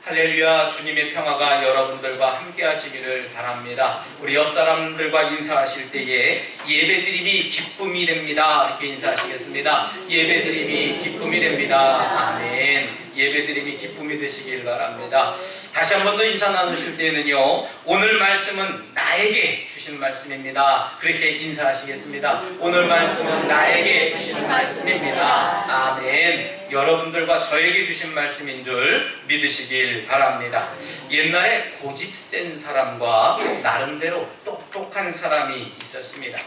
할렐루야. 주님의 평화가 여러분들과 함께 하시기를 바랍니다. 우리 옆 사람들과 인사하실 때에 예배드림이 기쁨이 됩니다. 이렇게 인사하시겠습니다. 예배드림이 기쁨이 됩니다. 아멘. 예배드림이 기쁨이 되시길 바랍니다. 다시 한 번 더 인사 나누실 때는요, 오늘 말씀은 나에게 주신 말씀입니다. 그렇게 인사하시겠습니다. 오늘 말씀은 나에게 주신 말씀입니다. 아멘. 여러분들과 저에게 주신 말씀인 줄 믿으시길 바랍니다. 옛날에 고집 센 사람과 나름대로 똑똑한 사람이 있었습니다.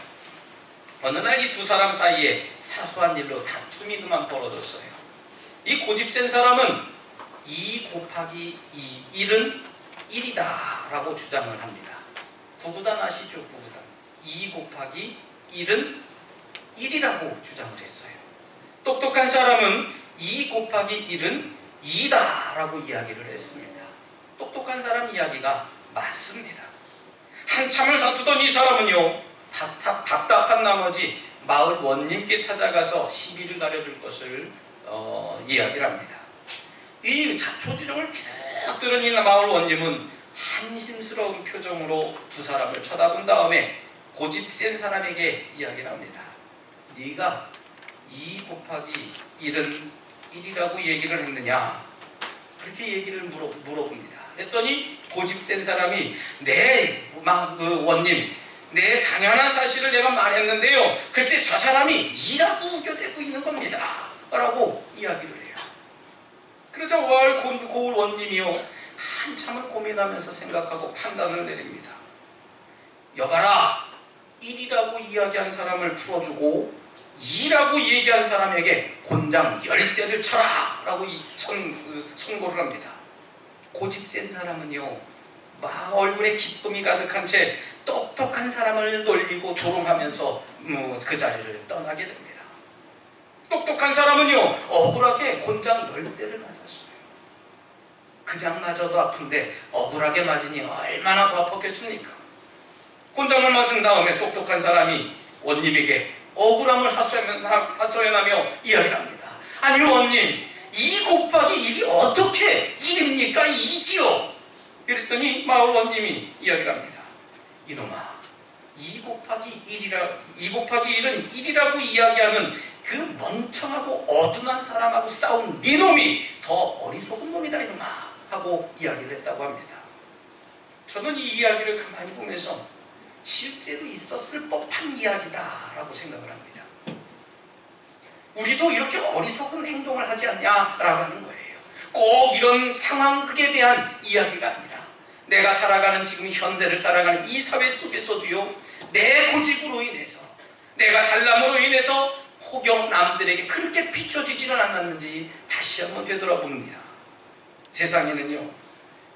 어느 날 이 두 사람 사이에 사소한 일로 다툼이 그만 벌어졌어요. 이 고집 센 사람은 2 곱하기 1은 1이다 라고 주장을 합니다. 구구단 아시죠? 구구단. 2 곱하기 1은 1이라고 주장을 했어요. 똑똑한 사람은 2 곱하기 1은 2다 라고 이야기를 했습니다. 똑똑한 사람 이야기가 맞습니다. 한참을 다투던 이 사람은요, 답답한 나머지 마을 원님께 찾아가서 시비를 가려줄 것을 이야기를 합니다. 이 자초지종을 쭉 들은 이 마을 원님은 한심스러운 표정으로 두 사람을 쳐다본 다음에 고집 센 사람에게 이야기를 합니다. 네가 2 곱하기 1은 1이라고 얘기를 했느냐? 그렇게 얘기를 물어봅니다. 했더니 고집 센 사람이 원님, 내 당연한 사실을 내가 말했는데요, 글쎄 저 사람이 2라고 우겨대고 있는 겁니다 라고 이야기를 해요. 그러자 고울 원님이요, 한참을 고민하면서 생각하고 판단을 내립니다. 여봐라, 1이라고 이야기한 사람을 풀어주고 2라고 얘기한 사람에게 곤장 10대를 쳐라 라고 선고를 합니다. 고집 센 사람은요, 얼굴에 기쁨이 가득한 채 똑똑한 사람을 놀리고 조롱하면서 그 자리를 떠나게 됩니다. 똑똑한 사람은요, 억울하게 곤장 10대를 맞았어요. 그냥 맞아도 아픈데 억울하게 맞으니 얼마나 더 아팠겠습니까? 곤장을 맞은 다음에 똑똑한 사람이 원님에게 억울함을 하소연하며 이야기를 합니다. 아니 원님, 2 곱하기 1이 어떻게 1입니까? 2지요. 이랬더니 마을 원님이 이야기를 합니다. 이놈아, 2 곱하기 1은 1이라고 이야기하는 그 멍청하고 어둔한 사람하고 싸운 네 놈이 더 어리석은 놈이다 이놈아 하고 이야기를 했다고 합니다. 저는 이 이야기를 가만히 보면서 실제로 있었을 법한 이야기다 라고 생각을 합니다. 우리도 이렇게 어리석은 행동을 하지 않냐라고 하는 거예요. 꼭 이런 상황극에 대한 이야기가 아니라 내가 살아가는 지금 현대를 살아가는 이 사회 속에서도요, 내 고집으로 인해서, 내가 잘남으로 인해서 혹여 남들에게 그렇게 비춰지지는 않았는지 다시 한번 되돌아봅니다. 세상에는요,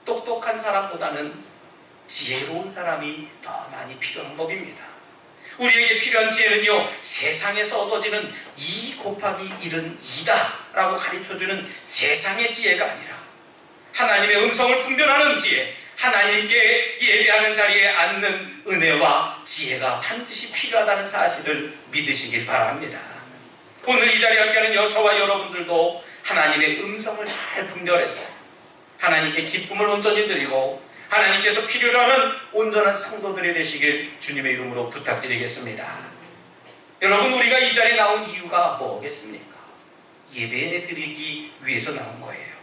똑똑한 사람보다는 지혜로운 사람이 더 많이 필요한 법입니다. 우리에게 필요한 지혜는요, 세상에서 얻어지는 2 곱하기 1은 2다 라고 가르쳐주는 세상의 지혜가 아니라 하나님의 음성을 분별하는 지혜, 하나님께 예배하는 자리에 앉는 은혜와 지혜가 반드시 필요하다는 사실을 믿으시길 바랍니다. 오늘 이 자리에 함께하는 저와 여러분들도 하나님의 음성을 잘 분별해서 하나님께 기쁨을 온전히 드리고 하나님께서 필요로 하는 온전한 성도들이 되시길 주님의 이름으로 부탁드리겠습니다. 여러분, 우리가 이 자리에 나온 이유가 뭐겠습니까? 예배 드리기 위해서 나온 거예요.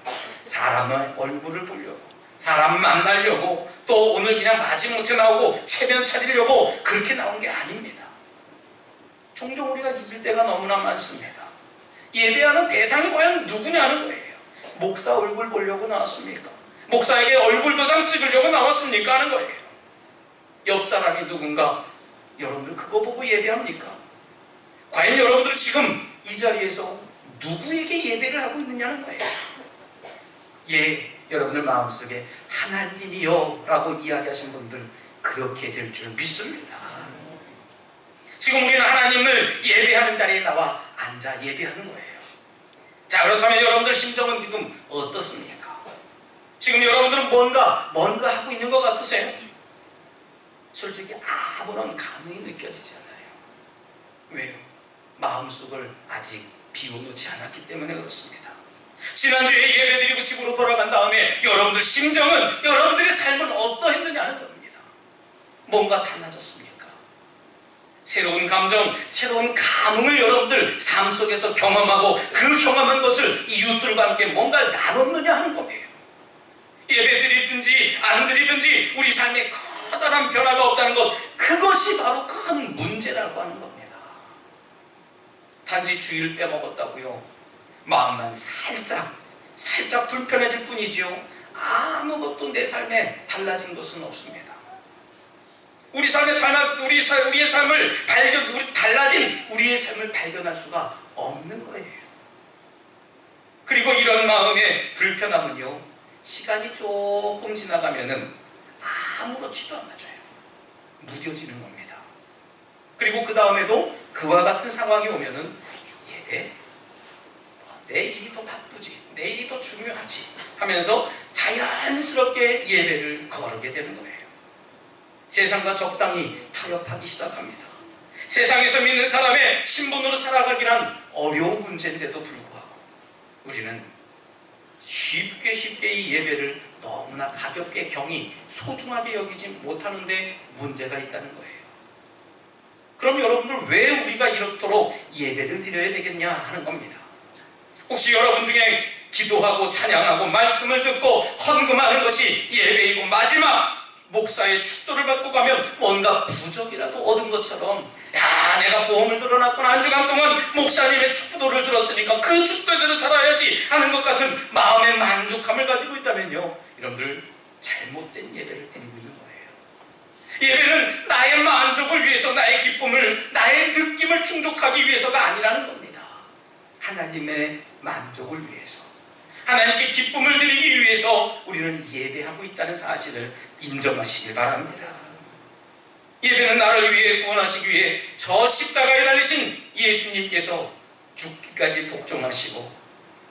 사람의 얼굴을 보려고, 사람 만나려고, 또 오늘 그냥 마지못해 나오고 체면 차리려고 그렇게 나온 게 아닙니다. 종종 우리가 잊을 때가 너무나 많습니다. 예배하는 대상이 과연 누구냐는 거예요. 목사 얼굴 보려고 나왔습니까? 목사에게 얼굴 도장 찍으려고 나왔습니까? 하는 거예요. 옆 사람이 누군가, 여러분들 그거 보고 예배합니까? 과연 여러분들 지금 이 자리에서 누구에게 예배를 하고 있느냐는 거예요. 여러분들 마음속에 하나님이요 라고 이야기하신 분들 그렇게 될 줄 믿습니다. 지금 우리는 하나님을 예배하는 자리에 나와 앉아 예배하는 거예요. 자, 그렇다면 여러분들 심정은 지금 어떻습니까? 지금 여러분들은 뭔가 하고 있는 것 같으세요? 솔직히 아무런 감흥이 느껴지지 않아요. 왜요? 마음속을 아직 비워놓지 않았기 때문에 그렇습니다. 지난주에 예배드리고 집으로 돌아간 다음에 여러분들 심정은, 여러분들의 삶은 어떠했느냐는 겁니다. 뭔가 달라졌습니까? 새로운 감정, 새로운 감흥을 여러분들 삶 속에서 경험하고 그 경험한 것을 이웃들과 함께 뭔가 나눴느냐 하는 거예요. 예배드리든지 안 드리든지 우리 삶에 커다란 변화가 없다는 것, 그것이 바로 큰 문제라고 하는 겁니다. 단지 주일 빼먹었다고요? 마음만 살짝 불편해질 뿐이지요. 아무것도 내 삶에 달라진 것은 없습니다. 우리의 삶을 달라진 우리의 삶을 발견할 수가 없는 거예요. 그리고 이런 마음의 불편함은요, 시간이 조금 지나가면은 아무렇지도 않아져요. 무뎌지는 겁니다. 그리고 그 다음에도 그와 같은 상황이 오면은 내 일이 더 바쁘지, 내 일이 더 중요하지 하면서 자연스럽게 예배를 거르게 되는 거예요. 세상과 적당히 타협하기 시작합니다. 세상에서 믿는 사람의 신분으로 살아가기란 어려운 문제인데도 불구하고 우리는 쉽게 이 예배를 너무나 가볍게 경히 소중하게 여기지 못하는데 문제가 있다는 거예요. 그럼 여러분들 왜 우리가 이렇도록 예배를 드려야 되겠냐 하는 겁니다. 혹시 여러분 중에 기도하고 찬양하고 말씀을 듣고 헌금하는 것이 예배이고 마지막 목사의 축도를 받고 가면 뭔가 부적이라도 얻은 것처럼, 야, 내가 보험을 들어놨구나, 한 주간 동안 목사님의 축도를 들었으니까 그 축도대로 살아야지 하는 것 같은 마음의 만족함을 가지고 있다면요, 여러분들 잘못된 예배를 드리고 있는 거예요. 예배는 나의 만족을 위해서, 나의 기쁨을, 나의 느낌을 충족하기 위해서가 아니라는 겁니다. 하나님의 만족을 위해서, 하나님께 기쁨을 드리기 위해서 우리는 예배하고 있다는 사실을 인정하시길 바랍니다. 예배는 나를 위해 구원하시기 위해 저 십자가에 달리신 예수님께서 죽기까지 복종하시고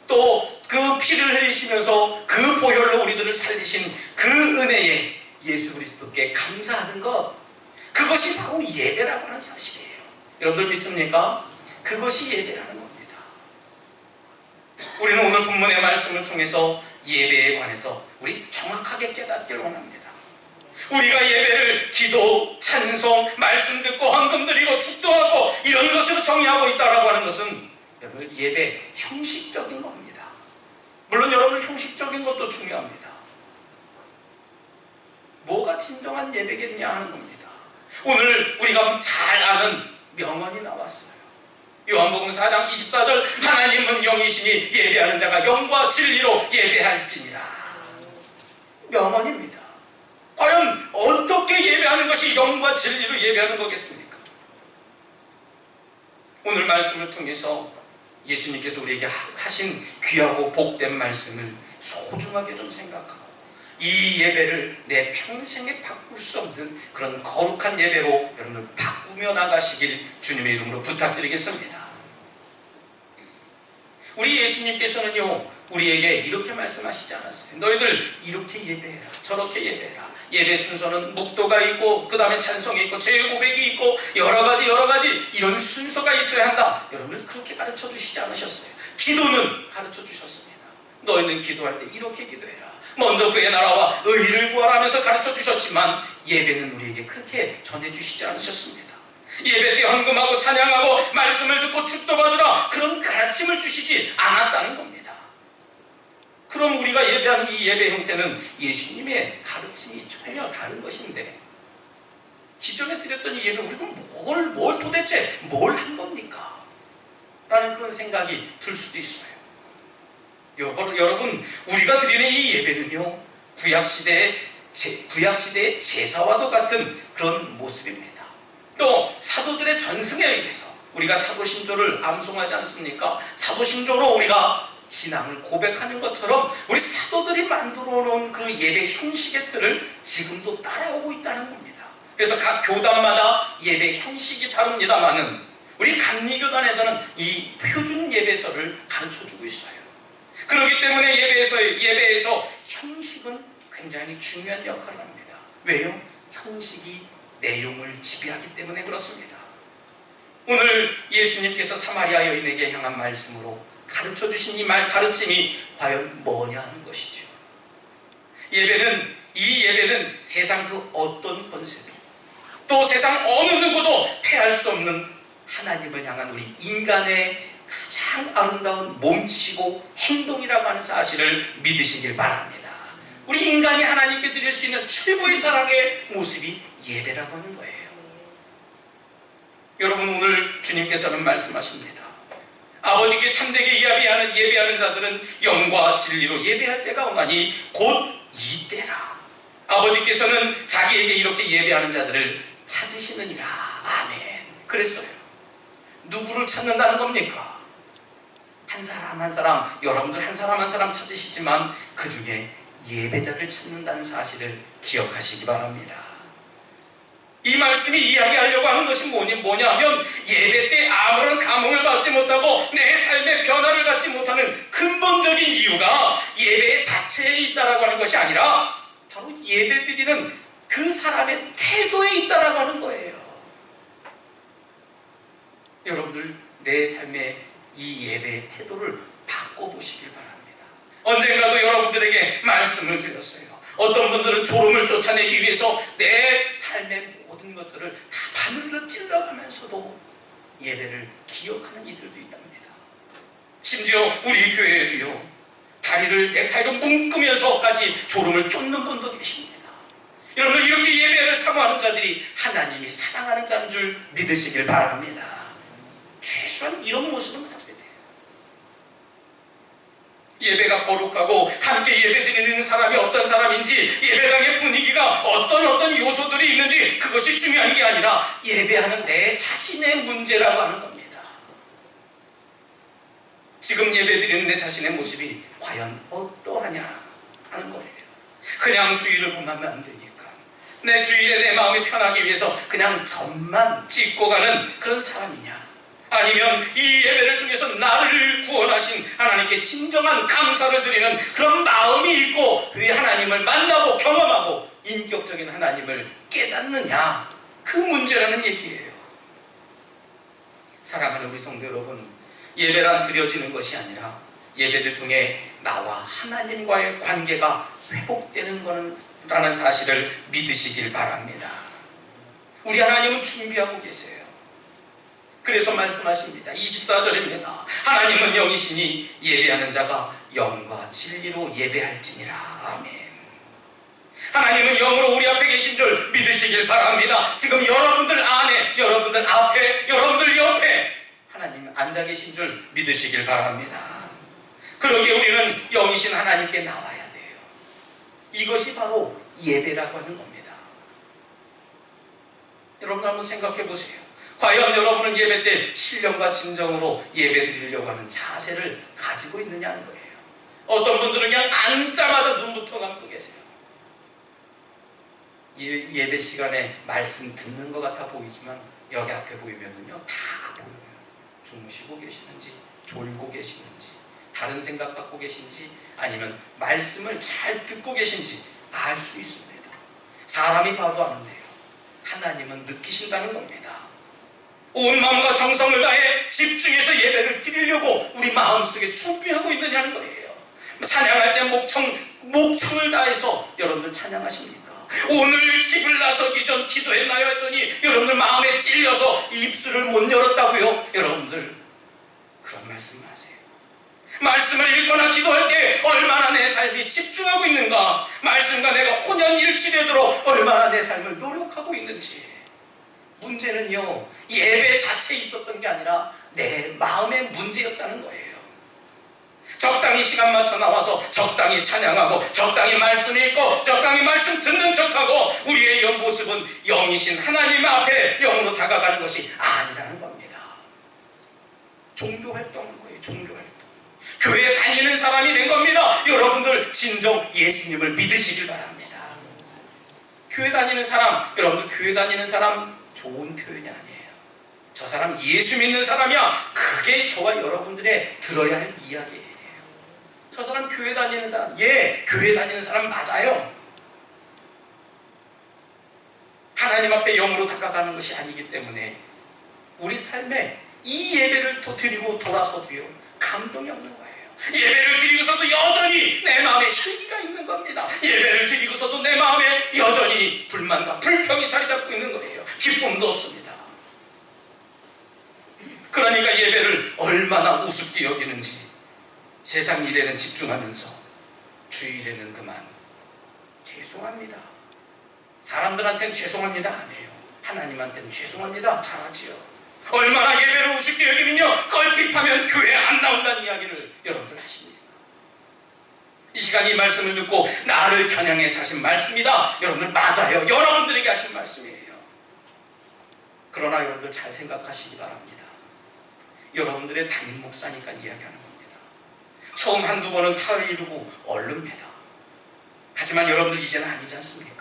또 그 피를 흘리시면서 그 보혈로 우리들을 살리신 그 은혜에 예수 그리스도께 감사하는 것, 그것이 바로 예배라고 하는 사실이에요. 여러분들 믿습니까? 그것이 예배라는 겁니다. 우리는 오늘 본문의 말씀을 통해서 예배에 관해서 우리 정확하게 깨닫길 원합니다. 우리가 예배를 기도, 찬송, 말씀 듣고 헌금 드리고 축도하고 이런 것으로 정의하고 있다고 하는 것은 여러분 예배 형식적인 겁니다. 물론 여러분 형식적인 것도 중요합니다. 뭐가 진정한 예배겠냐 하는 겁니다. 오늘 우리가 잘 아는 명언이 나왔어요. 요한복음 4장 24절, 하나님은 영이시니 예배하는 자가 영과 진리로 예배할지니라. 명언입니다. 과연 어떻게 예배하는 것이 영과 진리로 예배하는 거겠습니까? 오늘 말씀을 통해서 예수님께서 우리에게 하신 귀하고 복된 말씀을 소중하게 좀 생각하고 이 예배를 내 평생에 바꿀 수 없는 그런 거룩한 예배로 여러분들 바꾸며 나가시길 주님의 이름으로 부탁드리겠습니다. 우리 예수님께서는요, 우리에게 이렇게 말씀하시지 않았어요. 너희들 이렇게 예배해라, 저렇게 예배해라. 예배 순서는 묵도가 있고 그 다음에 찬송이 있고 제고백이 있고 여러 가지 이런 순서가 있어야 한다. 여러분들 그렇게 가르쳐 주시지 않으셨어요. 기도는 가르쳐 주셨습니다. 너희는 기도할 때 이렇게 기도해라. 먼저 그의 나라와 의를 구하라 하면서 가르쳐 주셨지만 예배는 우리에게 그렇게 전해 주시지 않으셨습니다. 예배 때 헌금하고 찬양하고 말씀을 듣고 축도받으라, 그런 가르침을 주시지 않았다는 겁니다. 그럼 우리가 예배하는 이 예배 형태는 예수님의 가르침이 전혀 다른 것인데, 기존에 드렸던 이 예배 우리가 뭘 도대체 뭘 한 겁니까? 라는 그런 생각이 들 수도 있어요. 여러분, 우리가 드리는 이 예배는요, 구약시대의 제사와도 같은 그런 모습입니다. 또 사도들의 전승에 의해서 우리가 사도신조를 암송하지 않습니까? 사도신조로 우리가 신앙을 고백하는 것처럼 우리 사도들이 만들어 놓은 그 예배 형식의 틀을 지금도 따라오고 있다는 겁니다. 그래서 각 교단마다 예배 형식이 다릅니다만은 우리 감리교단에서는 이 표준 예배서를 가르쳐주고 있어요. 그렇기 때문에 예배에서 형식은 굉장히 중요한 역할을 합니다. 왜요? 형식이 내용을 지배하기 때문에 그렇습니다. 오늘 예수님께서 사마리아 여인에게 향한 말씀으로 가르쳐 주신 이 말 가르침이 과연 뭐냐 하는 것이죠. 이 예배는 세상 그 어떤 권세도 또 세상 어느 누구도 패할 수 없는 하나님을 향한 우리 인간의 가장 아름다운 몸짓이고 행동이라고 하는 사실을 믿으시길 바랍니다. 우리 인간이 하나님께 드릴 수 있는 최고의 사랑의 모습이 예배라고 하는 거예요. 여러분, 오늘 주님께서는 말씀하십니다. 아버지께 참되게 예배하는 자들은 영과 진리로 예배할 때가 오나니 곧 이때라. 아버지께서는 자기에게 이렇게 예배하는 자들을 찾으시느니라. 아멘. 그랬어요. 누구를 찾는다는 겁니까? 한 사람 한 사람, 여러분들 한 사람 한 사람 찾으시지만 그 중에 예배자를 찾는다는 사실을 기억하시기 바랍니다. 이 말씀이 이야기하려고 하는 것이 뭐냐 하면 예배 때 아무런 감흥을 받지 못하고 내 삶의 변화를 갖지 못하는 근본적인 이유가 예배 자체에 있다라고 하는 것이 아니라 바로 예배 드리는 그 사람의 태도에 있다라고 하는 거예요. 여러분들 내 삶의 이 예배의 태도를 바꿔보시길 바랍니다. 언젠가도 여러분들에게 말씀을 드렸어요. 어떤 분들은 졸음을 쫓아내기 위해서 내 삶의 모든 것들을 다 바늘로 찔러가면서도 예배를 기억하는 이들도 있답니다. 심지어 우리 교회에도요, 다리를 넥타이로 묶으면서까지 졸음을 쫓는 분도 계십니다. 여러분, 이렇게 예배를 사모하는 자들이 하나님이 사랑하는 자인 줄 믿으시길 바랍니다. 최소한 이런 모습은 가져야 돼요. 예배가 거룩하고 함께 예배드리는 사람이 어떤 사람인지, 예배당의 분위기가 어떤 요소들이 있는지, 그것이 중요한 게 아니라 예배하는 내 자신의 문제라고 하는 겁니다. 지금 예배드리는 내 자신의 모습이 과연 어떠하냐 하는 거예요. 그냥 주일을 보면 안 되니까 내 주일에 내 마음이 편하기 위해서 그냥 점만 찍고 가는 그런 사람이냐, 아니면 이 예배를 통해서 나를 구원하신 하나님께 진정한 감사를 드리는 그런 마음이 있고 하나님을 만나고 경험하고 인격적인 하나님을 깨닫느냐, 그 문제라는 얘기예요. 사랑하는 우리 성도 여러분, 예배란 드려지는 것이 아니라 예배를 통해 나와 하나님과의 관계가 회복되는 거라는 사실을 믿으시길 바랍니다. 우리 하나님은 준비하고 계세요. 그래서 말씀하십니다. 24절입니다. 하나님은 영이시니 예배하는 자가 영과 진리로 예배할지니라. 아멘. 하나님은 영으로 우리 앞에 계신 줄 믿으시길 바랍니다. 지금 여러분들 안에, 여러분들 앞에, 여러분들 옆에 하나님은 앉아 계신 줄 믿으시길 바랍니다. 그러기에 우리는 영이신 하나님께 나와야 돼요. 이것이 바로 예배라고 하는 겁니다. 여러분 한번 생각해 보세요. 과연 여러분은 예배 때 신령과 진정으로 예배 드리려고 하는 자세를 가지고 있느냐는 거예요. 어떤 분들은 그냥 앉자마자 눈부터 감고 계세요. 예배 시간에 말씀 듣는 것 같아 보이지만 여기 앞에 보이면요 다 보여요. 주무시고 계시는지, 졸고 계시는지, 다른 생각 갖고 계신지, 아니면 말씀을 잘 듣고 계신지 알 수 있습니다. 사람이 봐도 아는데요, 하나님은 느끼신다는 겁니다. 온 마음과 정성을 다해 집중해서 예배를 드리려고 우리 마음속에 준비하고 있느냐는 거예요. 찬양할 때 목청을 다해서 여러분들 찬양하십니까? 오늘 집을 나서기 전 기도했나요? 했더니 여러분들 마음에 찔려서 입술을 못 열었다고요? 여러분들 그런 말씀 하세요. 말씀을 읽거나 기도할 때 얼마나 내 삶이 집중하고 있는가, 말씀과 내가 혼연일치되도록 얼마나 내 삶을 노력하고 있는지. 문제는요, 예배 자체에 있었던 게 아니라 내 마음의 문제였다는 거예요. 적당히 시간 맞춰 나와서 적당히 찬양하고 적당히 말씀 읽고 적당히 말씀 듣는 척하고 우리의 모습은 영이신 하나님 앞에 영으로 다가가는 것이 아니라는 겁니다. 종교활동인 거예요. 종교활동. 교회 다니는 사람이 된 겁니다. 여러분들 진정 예수님을 믿으시길 바랍니다. 교회 다니는 사람, 여러분들 교회 다니는 사람 좋은 표현이 아니에요. 저 사람 예수 믿는 사람이야. 그게 저와 여러분들의 들어야 할 이야기예요. 저 사람 교회 다니는 사람, 예, 교회 다니는 사람 맞아요. 하나님 앞에 영으로 다가가는 것이 아니기 때문에 우리 삶에 이 예배를 또 드리고 돌아서도요, 감동이 없는 거예요. 예배를 드리고서도 여전히 내 마음에 시기가 있는 겁니다. 예배를 드리고서도 내 마음에 여전히 불만과 불평이 자리 잡고 있는 거예요. 기쁨도 없습니다. 그러니까 예배를 얼마나 우습게 여기는지 세상 일에는 집중하면서 주일에는 그만 죄송합니다. 사람들한테는 죄송합니다 안 해요. 하나님한테는 죄송합니다 잘하지요. 얼마나 예배를 우습게 여기면요 껄핍하면 교회 안 나온다는 이야기를 여러분들 하십니까? 이 시간 이 말씀을 듣고 나를 겨냥해서 하신 말씀이다. 여러분들 맞아요. 여러분들에게 하신 말씀이에요. 그러나 여러분들 잘 생각하시기 바랍니다. 여러분들의 담임 목사니까 이야기하는 겁니다. 처음 한두 번은 타를 이루고 얼릅니다. 하지만 여러분들 이제는 아니지 않습니까?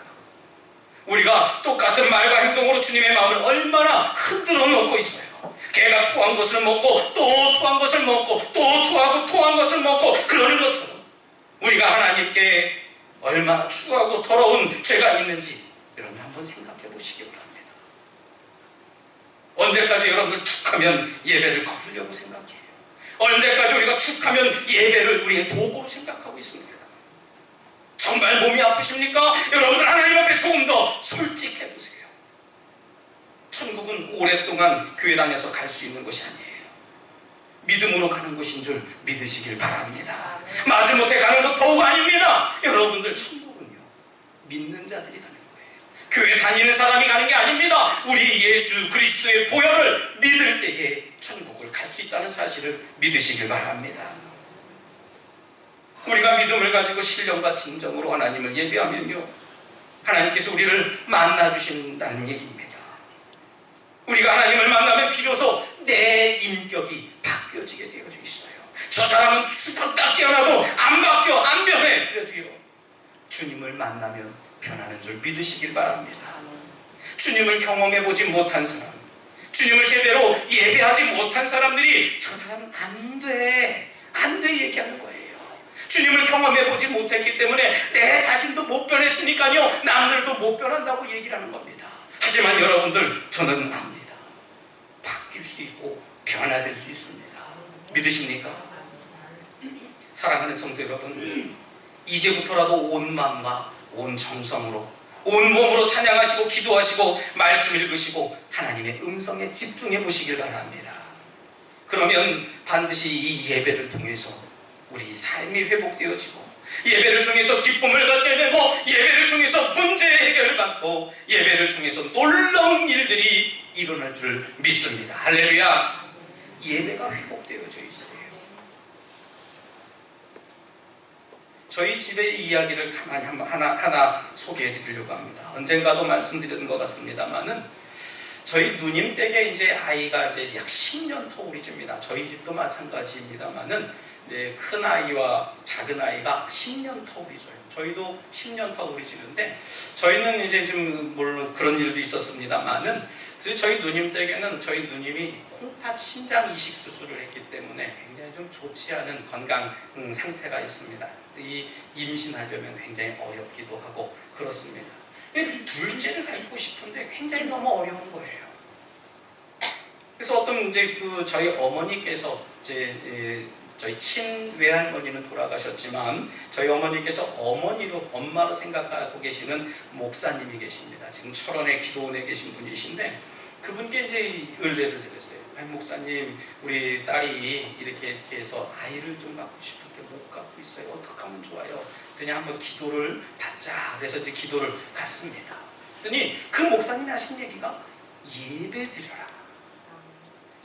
우리가 똑같은 말과 행동으로 주님의 마음을 얼마나 흔들어 놓고 있어요. 개가 토한 것을 먹고 또 토한 것을 먹고 또 토하고 토한 것을 먹고 그러는 것처럼 우리가 하나님께 얼마나 추하고 더러운 죄가 있는지 여러분 한번 생각해 보시기 바랍니다. 언제까지 여러분들 툭하면 예배를 거두려고 생각해요? 언제까지 우리가 툭하면 예배를 우리의 도구로 생각하고 있습니까? 정말 몸이 아프십니까? 여러분들 하나님 앞에 조금 더 솔직해 보세요. 천국은 오랫동안 교회 다녀서 갈 수 있는 곳이 아니에요. 믿음으로 가는 곳인 줄 믿으시길 바랍니다. 마지못해 가는 것 더욱 아닙니다. 여러분들 천국은요 믿는 자들이 가는 거예요. 교회 다니는 사람이 가는 게 아닙니다. 우리 예수 그리스도의 보혈을 믿을 때에 천국을 갈 수 있다는 사실을 믿으시길 바랍니다. 우리가 믿음을 가지고 신령과 진정으로 하나님을 예배하면요 하나님께서 우리를 만나주신다는 얘기입니다. 우리가 하나님을 만나면 비로소 내 인격이 바뀌어지게 되어져 있어요. 저 사람은 죽었다 깨어나도 안 바뀌어 안 변해. 그래도요 주님을 만나면 변하는 줄 믿으시길 바랍니다. 주님을 경험해보지 못한 사람, 주님을 제대로 예배하지 못한 사람들이 저 사람은 안 돼 얘기하는 거예요. 주님을 경험해보지 못했기 때문에 내 자신도 못 변했으니까요 남들도 못 변한다고 얘기를 하는 겁니다. 하지만 여러분들 저는 압니다. 바뀔 수 있고 변화될 수 있습니다. 믿으십니까? 사랑하는 성도 여러분, 이제부터라도 온 마음과 온 정성으로 온 몸으로 찬양하시고 기도하시고 말씀 읽으시고 하나님의 음성에 집중해 보시길 바랍니다. 그러면 반드시 이 예배를 통해서 우리 삶이 회복되어지고 예배를 통해서 기쁨을 갖게 되고 예배를 통해서 문제 해결을 받고 예배를 통해서 놀라운 일들이 일어날 줄 믿습니다. 할렐루야. 예배가 회복되어져 있어요. 저희 집의 이야기를 가만히 하나 소개해 드리려고 합니다. 언젠가도 말씀드린 것 같습니다만은 저희 누님 댁에 이제 아이가 이제 약 10년 터울이집니다. 저희 집도 마찬가지입니다만은 큰 아이와 작은 아이가 10년 터울이져요. 저희도 10년 터울이지는데 저희는 이제 좀 물론 그런 일도 있었습니다만은 저희 누님 댁에는 저희 누님이 콩팥 신장 이식 수술을 했기 때문에 굉장히 좀 좋지 않은 건강 상태가 있습니다. 이 임신하려면 굉장히 어렵기도 하고 그렇습니다. 둘째를 갖고 싶은데 굉장히 너무 어려운 거예요. 그래서 어떤 이제 저희 어머니께서 저희 친외할머니는 돌아가셨지만 저희 어머니께서 엄마로 생각하고 계시는 목사님이 계십니다. 지금 철원에 기도원에 계신 분이신데 그분께 이제 의뢰를 드렸어요. 아니 목사님, 우리 딸이 이렇게 해서 아이를 좀 갖고 싶은데 못 갖고 있어요. 어떻게 하면 좋아요? 그랬더니 한번 기도를 받자. 그래서 이제 기도를 갔습니다. 그랬더니 그 목사님이 하신 얘기가 예배 드려라.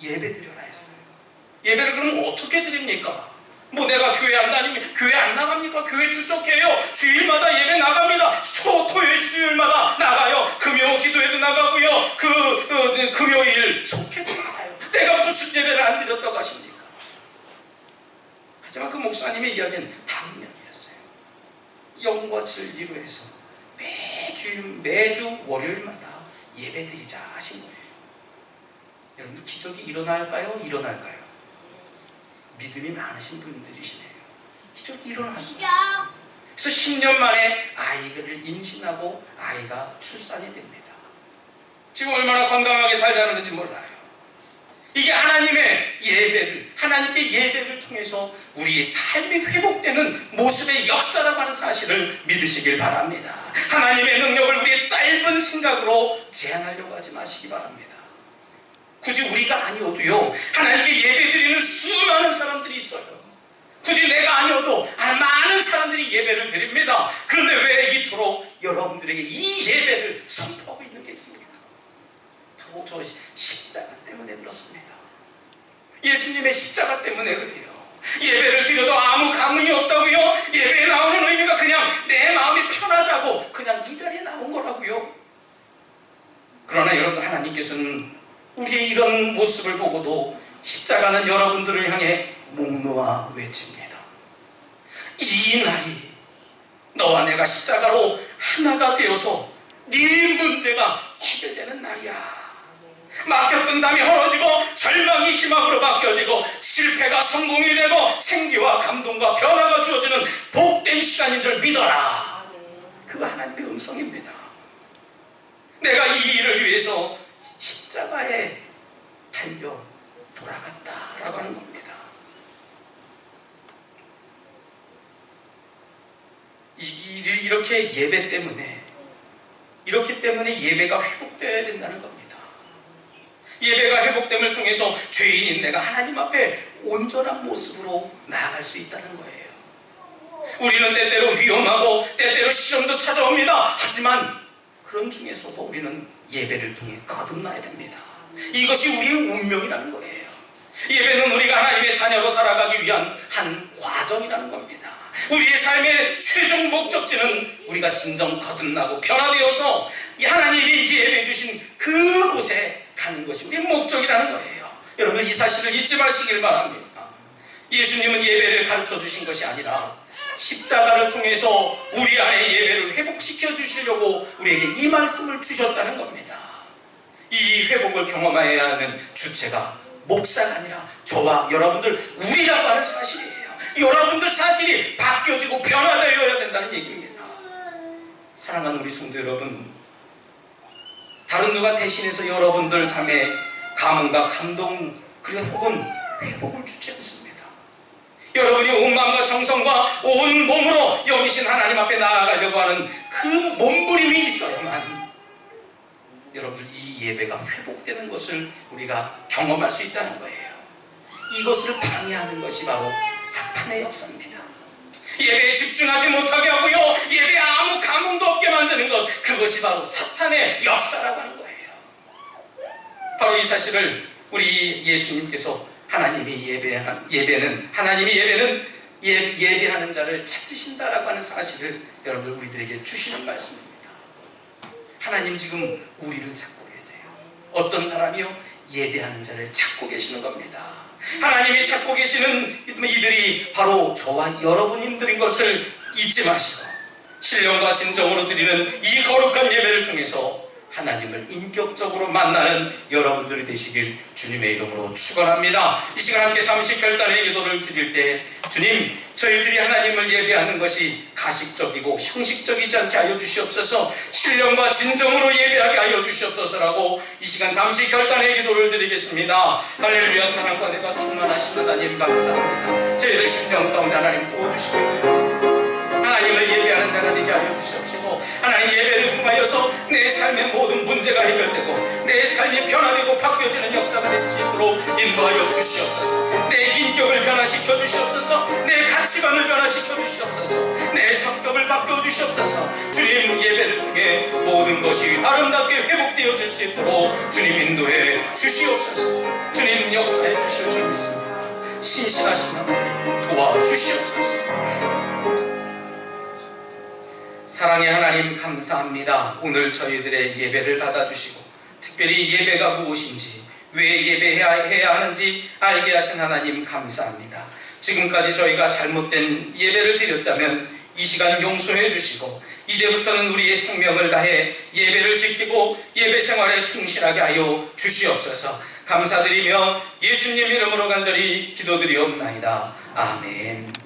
예배 드려라 했어요. 예배를 그러면 어떻게 드립니까? 뭐 내가 교회 안 다니면 교회 안 나갑니까? 교회 출석해요. 주일마다 예배 나갑니다. 토요일 수요일마다 나가요. 금요 기도회도 나가고요. 금요일 속회도 나가요. 내가 무슨 예배를 안 드렸다고 하십니까? 하지만 그 목사님의 이야기는 다른 이야기였어요. 영과 진리로 해서 매주 월요일마다 예배 드리자 하신 거예요. 여러분 기적이 일어날까요? 일어날까요? 믿음이 많으신 분들이시네요. 기적이 일어났어요. 그래서 10년 만에 아이를 임신하고 아이가 출산이 됩니다. 지금 얼마나 건강하게 잘 자라는지 몰라요. 이게 하나님의 예배를, 하나님께 예배를 통해서 우리의 삶이 회복되는 모습의 역사라고 하는 사실을 믿으시길 바랍니다. 하나님의 능력을 우리의 짧은 생각으로 제한하려고 하지 마시기 바랍니다. 굳이 우리가 아니어도요, 하나님께 예배드리는 수많은 사람들이 있어요. 굳이 내가 아니어도 많은 사람들이 예배를 드립니다. 그런데 왜 이토록 여러분들에게 이 예배를 선포하고 있는 게 있습니까? 바로 저 십자가 때문에 그렇습니다. 예수님의 십자가 때문에 그래요. 예배를 드려도 아무 감흥이 없다고요? 예배에 나오는 의미가 그냥 내 마음이 편하자고 그냥 이 자리에 나온 거라고요. 그러나 여러분, 하나님께서는 우리의 이런 모습을 보고도 십자가는 여러분들을 향해 목 놓아 외칩니다. 이 날이 너와 내가 십자가로 하나가 되어서 네 문제가 해결되는 날이야. 막혔던 담이 헐어지고 절망이 희망으로 바뀌어지고 실패가 성공이 되고 생기와 감동과 변화가 주어지는 복된 시간인 줄 믿어라. 그거 하나님의 음성입니다. 내가 이 일을 위해서 십자가에 달려 돌아갔다라고 하는 겁니다. 이렇게 예배 때문에, 이렇기 때문에 예배가 회복되어야 된다는 겁니다. 예배가 회복됨을 통해서 죄인인 내가 하나님 앞에 온전한 모습으로 나아갈 수 있다는 거예요. 우리는 때때로 위험하고 때때로 시험도 찾아옵니다. 하지만 그런 중에서도 우리는 예배를 통해 거듭나야 됩니다. 이것이 우리의 운명이라는 거예요. 예배는 우리가 하나님의 자녀로 살아가기 위한 한 과정이라는 겁니다. 우리의 삶의 최종 목적지는 우리가 진정 거듭나고 변화되어서 하나님이 예배해 주신 그곳에 가는 것이 우리의 목적이라는 거예요. 여러분, 이 사실을 잊지 마시길 바랍니다. 예수님은 예배를 가르쳐 주신 것이 아니라 십자가를 통해서 우리 안에 예배를 회복시켜 주시려고 우리에게 이 말씀을 주셨다는 겁니다. 이 회복을 경험해야 하는 주체가 목사가 아니라 저와 여러분들, 우리라고 하는 사실이에요. 여러분들 사실이 바뀌어지고 변화되어야 된다는 얘기입니다. 사랑하는 우리 성도 여러분, 다른 누가 대신해서 여러분들 삶에 감흥과 감동, 그리고 혹은 회복을 주지 않습니다. 여러분이 온 마음과 정성과 온 몸으로 영이신 하나님 앞에 나아가려고 하는 그 몸부림이 있어야만 여러분들 이 예배가 회복되는 것을 우리가 경험할 수 있다는 거예요. 이것을 방해하는 것이 바로 사탄의 역사입니다. 예배에 집중하지 못하게 하고요, 예배에 아무 감흥도 없게 만드는 것, 그것이 바로 사탄의 역사라고 하는 거예요. 바로 이 사실을 우리 예수님께서 하나님이 예배는 예배하는 자를 찾으신다라고 하는 사실을 여러분들 우리들에게 주시는 말씀입니다. 하나님 지금 우리를 찾고 계세요. 어떤 사람이요? 예배하는 자를 찾고 계시는 겁니다. 하나님이 찾고 계시는 이들이 바로 저와 여러분들인 것을 잊지 마시고 신령과 진정으로 드리는 이 거룩한 예배를 통해서 하나님을 인격적으로 만나는 여러분들이 되시길 주님의 이름으로 축원합니다. 이 시간 함께 잠시 결단의 기도를 드릴 때, 주님, 저희들이 하나님을 예배하는 것이 가식적이고 형식적이지 않게 하여 주시옵소서, 신령과 진정으로 예배하게 하여 주시옵소서라고 이 시간 잠시 결단의 기도를 드리겠습니다. 할렐루야. 사랑과 내가 충만하신 하나님 감사합니다. 저희들 심령 가운데 하나님 도와주시고 있는 하나님을 예배하는 자가 되게 하여 주시옵시고, 하나님 예배를 통하여서 내 삶의 모든 문제가 해결되고 내 삶이 변화되고 바뀌어지는 역사가 될 수 있도록 인도하여 주시옵소서. 내 인격을 변화시켜 주시옵소서. 내 가치관을 변화시켜 주시옵소서. 내 성격을 바꿔 주시옵소서. 주님, 예배를 통해 모든 것이 아름답게 회복되어질 수 있도록 주님 인도해 주시옵소서. 주님 역사해 주실 줄 믿습니다. 신실하신 하나님 도와주시옵소서. 사랑의 하나님 감사합니다. 오늘 저희들의 예배를 받아주시고 특별히 예배가 무엇인지, 왜 예배해야 하는지 알게 하신 하나님 감사합니다. 지금까지 저희가 잘못된 예배를 드렸다면 이 시간 용서해 주시고 이제부터는 우리의 생명을 다해 예배를 지키고 예배 생활에 충실하게 하여 주시옵소서. 감사드리며 예수님 이름으로 간절히 기도드리옵나이다. 아멘.